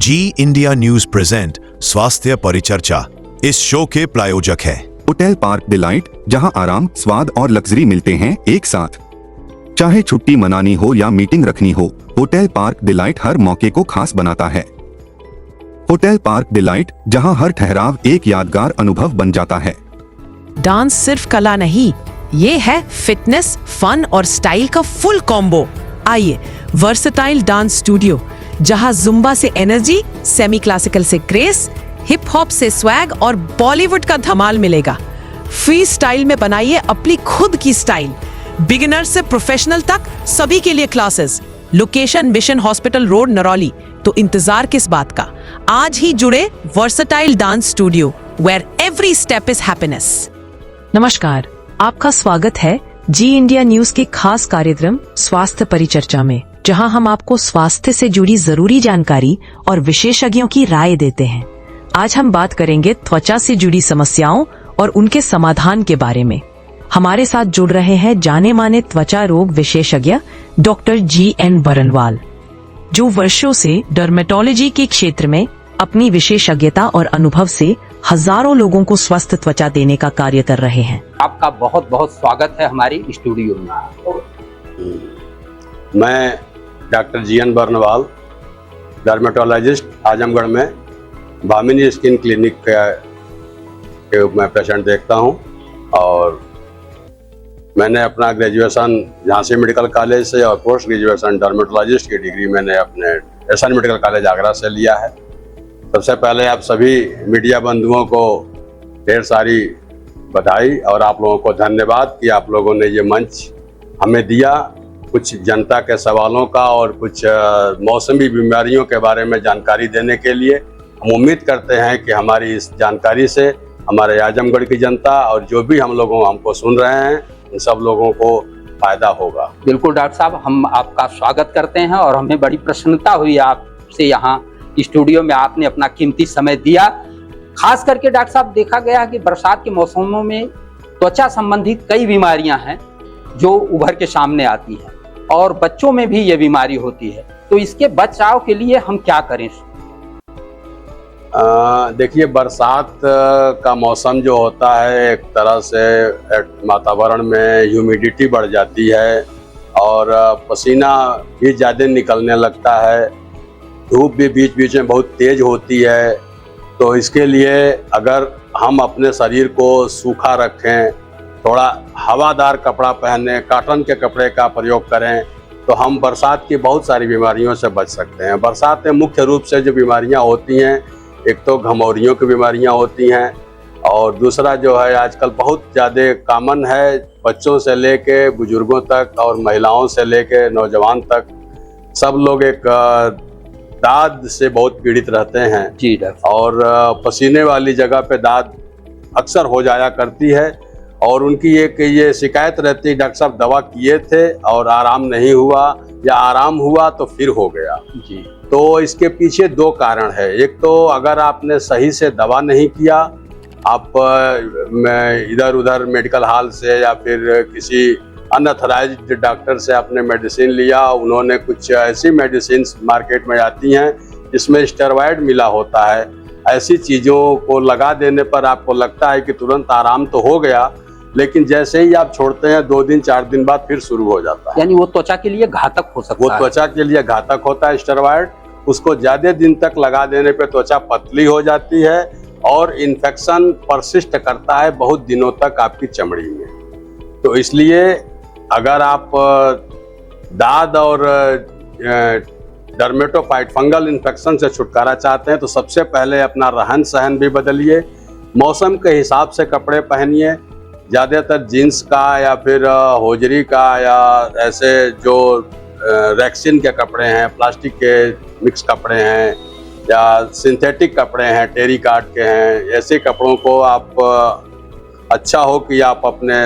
जी India news present स्वास्थ्य परिचर्चा इस शो के प्रायोजक है होटल पार्क डिलाइट, जहां आराम, स्वाद और लग्जरी मिलते हैं एक साथ। चाहे छुट्टी मनानी हो या मीटिंग रखनी हो, होटल पार्क डिलाइट हर मौके को खास बनाता है। होटल पार्क डिलाइट, जहां हर ठहराव एक यादगार अनुभव बन जाता है। डांस सिर्फ कला नहीं, ये है फिटनेस, फन और स्टाइल का फुल कॉम्बो। आइए, वर्सेटाइल डांस स्टूडियो, जहां जुम्बा से एनर्जी, सेमी क्लासिकल से ग्रेस, हिप हॉप से स्वैग और बॉलीवुड का धमाल मिलेगा। फ्री स्टाइल में बनाइए अपनी खुद की स्टाइल। बिगिनर से प्रोफेशनल तक सभी के लिए classes. Location mission hospital road, Narauli. तो इंतजार किस बात का, आज ही जुड़े versatile dance studio, where every step is happiness. नमस्कार, आपका स्वागत है जी इंडिया न्यूज के खास कार्यक्रम स्वास्थ्य परिचर्चा में, जहां हम आपको स्वास्थ्य से जुड़ी जरूरी जानकारी और विशेषज्ञों की राय देते हैं। आज हम बात करेंगे त्वचा से जुड़ी समस्याओं और उनके समाधान के बारे में। हमारे साथ जुड़ रहे हैं जाने माने त्वचा रोग विशेषज्ञ डॉक्टर जी.एन. बरनवाल, जो वर्षों से डर्मेटोलॉजी के क्षेत्र में अपनी विशेषज्ञता और अनुभव से हजारों लोगों को स्वस्थ त्वचा देने का कार्य कर रहे हैं। आपका बहुत बहुत स्वागत है हमारी स्टूडियो में। मैं doctor G N. Barnwal, dermatologist, Azamgarh में भामिनी स्किन क्लिनिक के रूप में पेशेंट देखता हूं। और मैंने अपना ग्रेजुएशन झांसी मेडिकल कॉलेज से और पोस्ट ग्रेजुएशन डर्मेटोलॉजिस्ट की डिग्री मैंने अपने एसएन मेडिकल कॉलेज आगरा से लिया है। सबसे पहले आप सभी मीडिया बंधुओं को ढेर सारी बधाई और आप लोगों को धन्यवाद कि आप लोगों ने ये मंच हमें दिया, कुछ जनता के सवालों का और कुछ मौसमी बीमारियों के बारे में जानकारी देने के लिए। हम उम्मीद करते हैं कि हमारी इस जानकारी से हमारे आजमगढ़ की जनता और जो भी हमको सुन रहे हैं, इन सब लोगों को फायदा होगा। बिल्कुल डॉक्टर साहब, हम आपका स्वागत करते हैं और हमें बड़ी प्रसन्नता हुई आपसे यहाँ स्टूडियो में आपने अपना कीमती समय दिया। खास करके डॉक्टर साहब, देखा गया कि बरसात के मौसमों में त्वचा संबंधित कई बीमारियां हैं जो उभर के सामने आती हैं और बच्चों में भी ये बीमारी होती है। तो इसके बचाव के लिए हम क्या करें? देखिए, बरसात का मौसम जो होता है, एक तरह से वातावरण में ह्यूमिडिटी बढ़ जाती है और पसीना भी ज़्यादा निकलने लगता है। धूप भी बीच बीच में बहुत तेज होती है। तो इसके लिए अगर हम अपने शरीर को सूखा रखें, थोड़ा हवादार कपड़ा पहने, कॉटन के कपड़े का प्रयोग करें, तो हम बरसात की बहुत सारी बीमारियों से बच सकते हैं। बरसात में मुख्य रूप से जो बीमारियां होती हैं, एक तो घमौरियों की बीमारियां होती हैं और दूसरा जो है आजकल बहुत ज़्यादा कॉमन है, बच्चों से लेके बुजुर्गों तक और महिलाओं से लेके नौजवान तक सब लोग एक दाद से बहुत पीड़ित रहते हैं। जी डॉक्टर। और पसीने वाली जगह पे दाद अक्सर हो जाया करती है और उनकी एक ये शिकायत रहती है, डॉक्टर साहब दवा किए थे और आराम नहीं हुआ, या आराम हुआ तो फिर हो गया। जी। तो इसके पीछे दो कारण है। एक तो अगर आपने सही से दवा नहीं किया, आप इधर उधर मेडिकल हॉल से या फिर किसी अनऑथराइज्ड डॉक्टर से आपने मेडिसिन लिया, उन्होंने कुछ ऐसी मेडिसिन मार्केट में आती हैं जिसमें स्टेरॉयड मिला होता है। ऐसी चीज़ों को लगा देने पर आपको लगता है कि तुरंत आराम तो हो गया, लेकिन जैसे ही आप छोड़ते हैं 2 दिन 4 दिन बाद फिर शुरू हो जाता है। यानी वो त्वचा के लिए घातक हो सकता है। वो त्वचा के लिए घातक होता है स्टेरॉयड। उसको ज़्यादा दिन तक लगा देने पे त्वचा पतली हो जाती है और इन्फेक्शन परसिस्ट करता है बहुत दिनों तक आपकी चमड़ी में। तो इसलिए अगर आप दाद और डर्मेटोफाइट फंगल इन्फेक्शन से छुटकारा चाहते हैं, तो सबसे पहले अपना रहन सहन भी बदलिए, मौसम के हिसाब से कपड़े पहनिए। ज़्यादातर जीन्स का या फिर होजरी का या ऐसे जो रेक्सिन के कपड़े हैं, प्लास्टिक के मिक्स कपड़े हैं या सिंथेटिक कपड़े हैं, टेरी काट के हैं, ऐसे कपड़ों को आप अच्छा हो कि आप अपने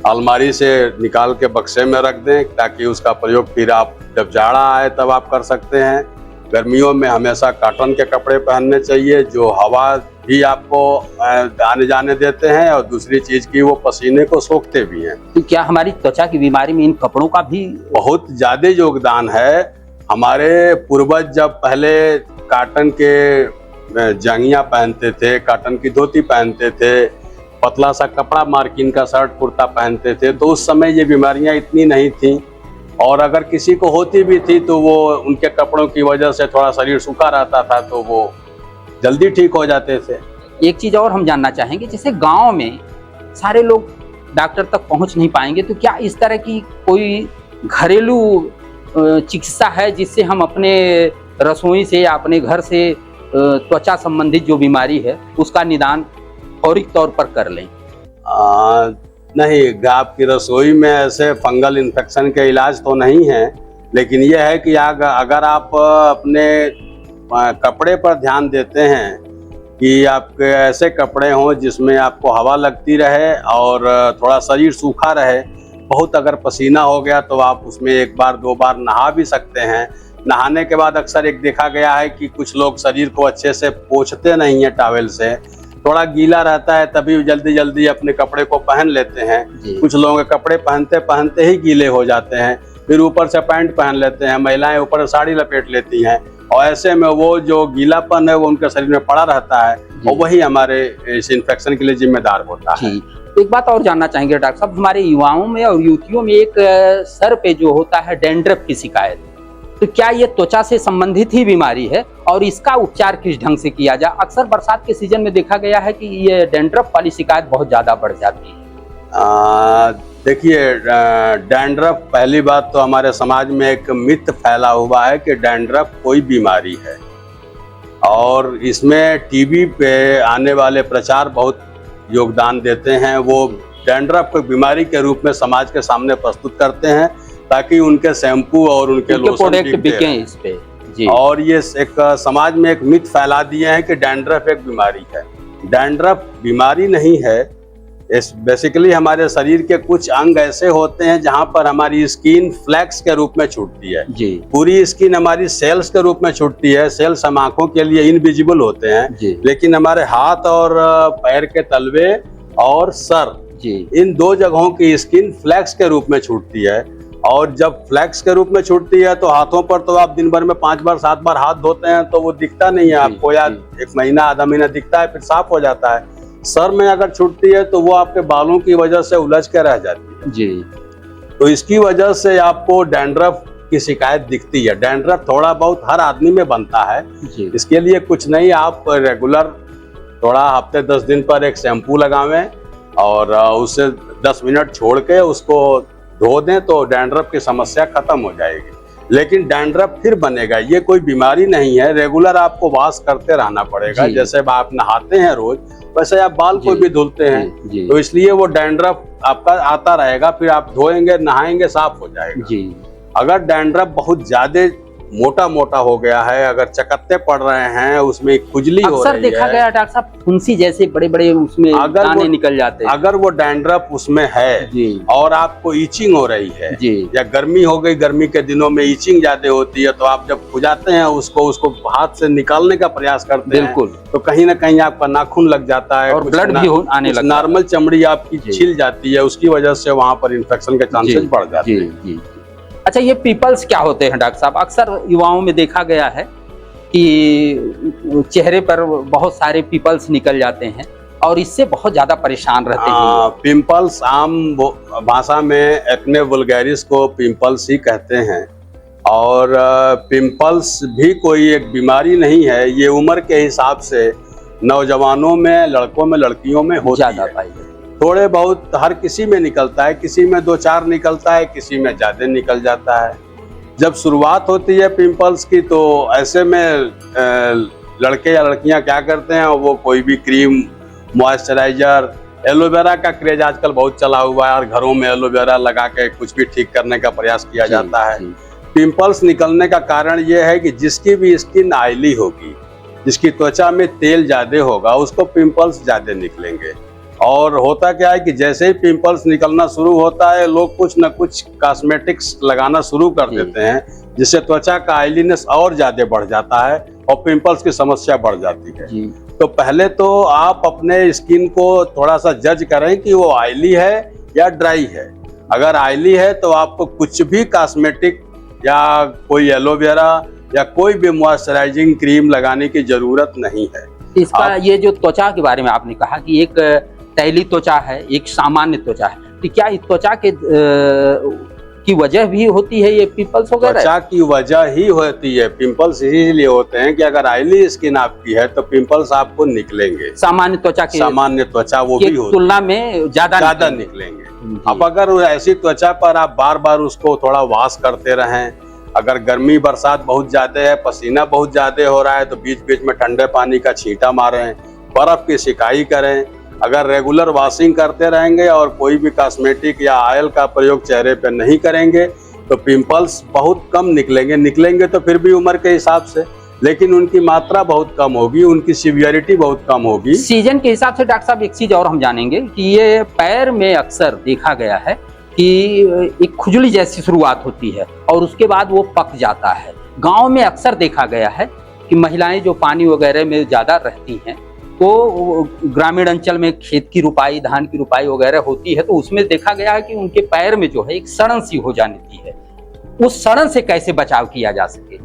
अलमारी से निकाल के बक्से में रख दें, ताकि उसका प्रयोग फिर आप जब जाड़ा आए तब आप कर सकते हैं। गर्मियों में हमेशा कॉटन के कपड़े पहनने चाहिए जो हवा भी आपको आने जाने देते हैं और दूसरी चीज़ की वो पसीने को सोखते भी हैं। तो क्या हमारी त्वचा की बीमारी में इन कपड़ों का भी बहुत ज़्यादा योगदान है? हमारे पूर्वज जब पहले कॉटन के जांघिया पहनते थे, कॉटन की धोती पहनते थे, पतला सा कपड़ा मार्किन का शर्ट कुर्ता पहनते थे, तो उस समय ये बीमारियां इतनी नहीं थी। और अगर किसी को होती भी थी तो वो उनके कपड़ों की वजह से थोड़ा शरीर सूखा रहता था, तो वो जल्दी ठीक हो जाते थे। एक चीज़ और हम जानना चाहेंगे, जैसे गांव में सारे लोग डॉक्टर तक पहुंच नहीं पाएंगे, तो क्या इस तरह की कोई घरेलू चिकित्सा है जिससे हम अपने रसोई से या अपने घर से त्वचा संबंधित जो बीमारी है उसका निदान फौरी तौर पर कर लें? नहीं, आपकी रसोई में ऐसे फंगल इन्फेक्शन के इलाज तो नहीं है, लेकिन यह है कि अगर आप अपने कपड़े पर ध्यान देते हैं कि आपके ऐसे कपड़े हों जिसमें आपको हवा लगती रहे और थोड़ा शरीर सूखा रहे। बहुत अगर पसीना हो गया तो आप उसमें एक बार दो बार नहा भी सकते हैं। नहाने के बाद अक्सर एक देखा गया है कि कुछ लोग शरीर को अच्छे से पोंछते नहीं हैं टॉवेल से, थोड़ा गीला रहता है तभी जल्दी जल्दी अपने कपड़े को पहन लेते हैं। कुछ लोगों के कपड़े पहनते पहनते ही गीले हो जाते हैं, फिर ऊपर से पैंट पहन लेते हैं, महिलाएं ऊपर साड़ी लपेट लेती हैं और ऐसे में वो जो गीलापन है वो उनके शरीर में पड़ा रहता है और वही हमारे इस इन्फेक्शन के लिए जिम्मेदार होता है। एक बात और जानना चाहेंगे डॉक्टर साहब, हमारे युवाओं में और युवतियों में एक सर पे जो होता है डैंड्रफ की शिकायत, तो क्या ये त्वचा से संबंधित ही बीमारी है और इसका उपचार किस ढंग से किया जाए? अक्सर बरसात के सीजन में देखा गया है कि ये डैंड्रफ वाली शिकायत बहुत ज्यादा बढ़ जाती है। देखिए, डैंड्रफ, पहली बात तो हमारे समाज में एक मिथ फैला हुआ है कि डैंड्रफ कोई बीमारी है और इसमें टीवी पे आने वाले प्रचार बहुत योगदान देते हैं। वो डैंड्रफ को बीमारी के रूप में समाज के सामने प्रस्तुत करते हैं ताकि उनके शैम्पू और उनके प्रोडक्ट बिकें इस पे जी। और ये एक समाज में एक मिथ फैला दिए हैं कि डैंड्रफ एक बीमारी है। डैंड्रफ बीमारी नहीं है। इस बेसिकली हमारे शरीर के कुछ अंग ऐसे होते हैं जहां पर हमारी स्किन फ्लैक्स के रूप में छूटती है जी। पूरी स्किन हमारी सेल्स के रूप में छूटती है। सेल्स हम आंखों के लिए इनविजिबल होते हैं जी। लेकिन हमारे हाथ और पैर के तलवे और सर जी, इन दो जगहों की स्किन फ्लैक्स के रूप में छूटती है। और जब फ्लैक्स के रूप में छूटती है तो हाथों पर तो आप दिन भर में 5 बार 7 बार हाथ धोते हैं तो वो दिखता नहीं है आपको, या 1 महीना आधा महीना दिखता है फिर साफ हो जाता है। सर में अगर छूटती है तो वो आपके बालों की वजह से उलझ के रह जाती है जी। तो इसकी वजह से आपको डैंड्रफ की शिकायत दिखती है। डैंड्रफ थोड़ा बहुत हर आदमी में बनता है जी। इसके लिए कुछ नहीं, आप रेगुलर थोड़ा हफ्ते 10 दिन पर एक शैम्पू लगावें और उससे 10 मिनट छोड़ के उसको धो दें तो डैंड्रफ की समस्या खत्म हो जाएगी। लेकिन डैंड्रफ फिर बनेगा, ये कोई बीमारी नहीं है। रेगुलर आपको वॉश करते रहना पड़ेगा, जैसे आप नहाते हैं रोज वैसे आप बाल को भी धुलते हैं तो इसलिए वो डैंड्रफ आपका आता रहेगा, फिर आप धोएंगे नहाएंगे साफ हो जाएगा जी। अगर डैंड्रफ बहुत ज्यादा मोटा मोटा हो गया है, अगर चकत्ते पड़ रहे हैं, उसमें खुजली हो रही है, अक्सर देखा गया डॉक्टर साहब फुंसी जैसे बड़े बड़े उसमें दाने निकल जाते हैं। अगर वो डैंड्रफ उसमें है जी। और आपको ईचिंग हो रही है जी। या गर्मी हो गई, गर्मी के दिनों में ईचिंग ज्यादा होती है तो आप जब खुजाते हैं उसको हाथ से निकालने का प्रयास करते हैं तो कहीं ना कहीं आपका नाखून लग जाता है और ब्लड भी आने लगता है, नॉर्मल चमड़ी आपकी छिल जाती है, उसकी वजह से वहां पर इन्फेक्शन के चांसेस बढ़ जाते हैं। अच्छा, ये पिंपल्स क्या होते हैं डॉक्टर साहब? अक्सर युवाओं में देखा गया है कि चेहरे पर बहुत सारे पिंपल्स निकल जाते हैं और इससे बहुत ज्यादा परेशान रहते हैं। पिंपल्स आम भाषा में एक्ने वल्गैरिस को पिंपल्स ही कहते हैं और पिंपल्स भी कोई एक बीमारी नहीं है। ये उम्र के हिसाब से नौजवानों में, लड़कों में, लड़कियों में होती है। थोड़े बहुत हर किसी में निकलता है, किसी में 2-4 निकलता है, किसी में ज्यादा निकल जाता है। जब शुरुआत होती है पिंपल्स की तो ऐसे में लड़के या लड़कियां क्या करते हैं, वो कोई भी क्रीम, मॉइस्चराइजर, एलोवेरा का क्रेज आजकल बहुत चला हुआ है और घरों में एलोवेरा लगा के कुछ भी ठीक करने का प्रयास किया जाता है। पिंपल्स निकलने का कारण ये है कि जिसकी भी स्किन ऑयली होगी, जिसकी त्वचा में तेल ज्यादा होगा, उसको पिंपल्स ज्यादा निकलेंगे। और होता क्या है कि जैसे ही पिंपल्स निकलना शुरू होता है लोग कुछ न कुछ कॉस्मेटिक्स लगाना शुरू कर देते हैं जिससे त्वचा का ऑयलीनेस और ज्यादा बढ़ जाता है और पिंपल्स की समस्या बढ़ जाती है। तो पहले तो आप अपने स्किन को थोड़ा सा जज करें कि वो ऑयली है या ड्राई है। अगर ऑयली है तो आपको कुछ भी कॉस्मेटिक या कोई एलोवेरा या कोई भी मॉइस्चराइजिंग क्रीम लगाने की जरूरत नहीं है। इसका ये जो त्वचा के बारे में आपने कहा कि एक तैली त्वचा है, एक सामान्य त्वचा है, तो क्या इस त्वचा के की वजह भी होती है ये पिंपल्स वगैरह? त्वचा की वजह ही होती है पिंपल्स, इसीलिए होते हैं कि अगर ऑयली स्किन आपकी है तो पिंपल्स आपको निकलेंगे। सामान्य त्वचा वो भी होती तुलना में ज्यादा निकलेंगे। अब अगर ऐसी त्वचा पर आप बार बार उसको थोड़ा वॉश करते रहें, अगर गर्मी बरसात बहुत ज्यादा है, पसीना बहुत ज्यादा हो रहा है, तो बीच बीच में ठंडे पानी का छींटा मारें, बर्फ की सिकाई करें। अगर रेगुलर वॉशिंग करते रहेंगे और कोई भी कॉस्मेटिक या ऑयल का प्रयोग चेहरे पे नहीं करेंगे तो पिंपल्स बहुत कम निकलेंगे तो फिर भी उम्र के हिसाब से, लेकिन उनकी मात्रा बहुत कम होगी, उनकी सीवियरिटी बहुत कम होगी। सीजन के हिसाब से डॉक्टर साहब एक चीज और हम जानेंगे कि ये पैर में अक्सर देखा गया है कि एक खुजली जैसी शुरुआत होती है और उसके बाद वो पक जाता है। गांव में अक्सर देखा गया है कि महिलाएं जो पानी वगैरह में ज्यादा रहती हैं तो ग्रामीण अंचल में खेत की रुपाई, धान की रुपाई वगैरह होती है, तो उसमें देखा गया है कि उनके पैर में जो है एक सड़न सी हो जाती है। उस सड़न से कैसे बचाव किया जा सके?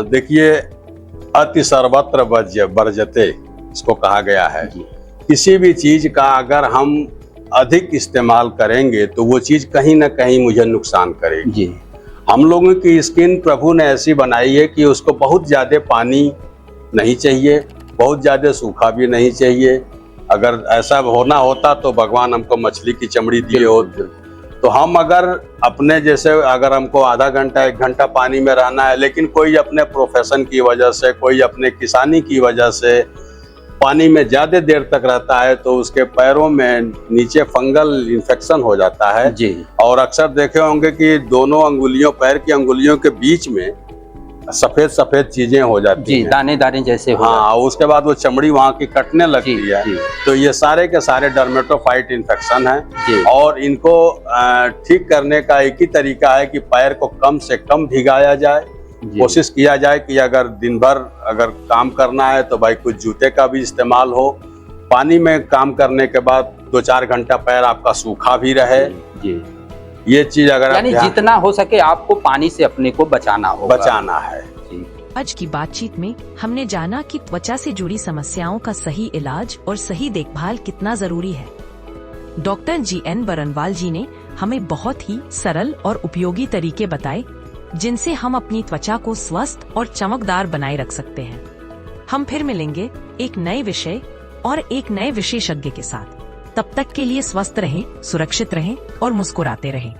देखिए, अति सर्वत्र वर्जते इसको कहा गया है। किसी भी चीज का अगर हम अधिक इस्तेमाल करेंगे तो वो चीज कहीं ना कहीं मुझे नुकसान करेगी। हम लोगों की स्किन प्रभु ने ऐसी बनाई है कि उसको बहुत ज्यादा पानी नहीं चाहिए, बहुत ज्यादा सूखा भी नहीं चाहिए। अगर ऐसा होना होता तो भगवान हमको मछली की चमड़ी दिए होते। तो हम अगर अपने जैसे अगर हमको आधा घंटा 1 घंटा पानी में रहना है, लेकिन कोई अपने प्रोफेशन की वजह से, कोई अपने किसानी की वजह से पानी में ज्यादा देर तक रहता है तो उसके पैरों में नीचे फंगल इन्फेक्शन हो जाता है जी। और अक्सर देखे होंगे कि दोनों अंगुलियों, पैर की अंगुलियों के बीच में सफेद सफेद चीजें हो जाती हैं, दाने दाने जैसे हो। हाँ, उसके बाद वो चमड़ी वहाँ की कटने लगती है। तो ये सारे के सारे डर्मेटोफाइट इन्फेक्शन हैं और इनको ठीक करने का एक ही तरीका है कि पैर को कम से कम भिगाया जाए। कोशिश किया जाए कि अगर दिन भर अगर काम करना है तो भाई कुछ जूते का भी इस्तेमाल हो। पानी में काम करने के बाद 2-4 घंटा पैर आपका सूखा भी रहे। ये चीज अगर यानी जितना हो सके आपको पानी से अपने को बचाना है। आज की बातचीत में हमने जाना कि त्वचा से जुड़ी समस्याओं का सही इलाज और सही देखभाल कितना जरूरी है। डॉक्टर GN बरनवाल जी ने हमें बहुत ही सरल और उपयोगी तरीके बताए जिनसे हम अपनी त्वचा को स्वस्थ और चमकदार बनाए रख सकते हैं। हम फिर मिलेंगे एक नए विषय और एक नए विशेषज्ञ के साथ। तब तक के लिए स्वस्थ रहें, सुरक्षित रहें और मुस्कुराते रहें।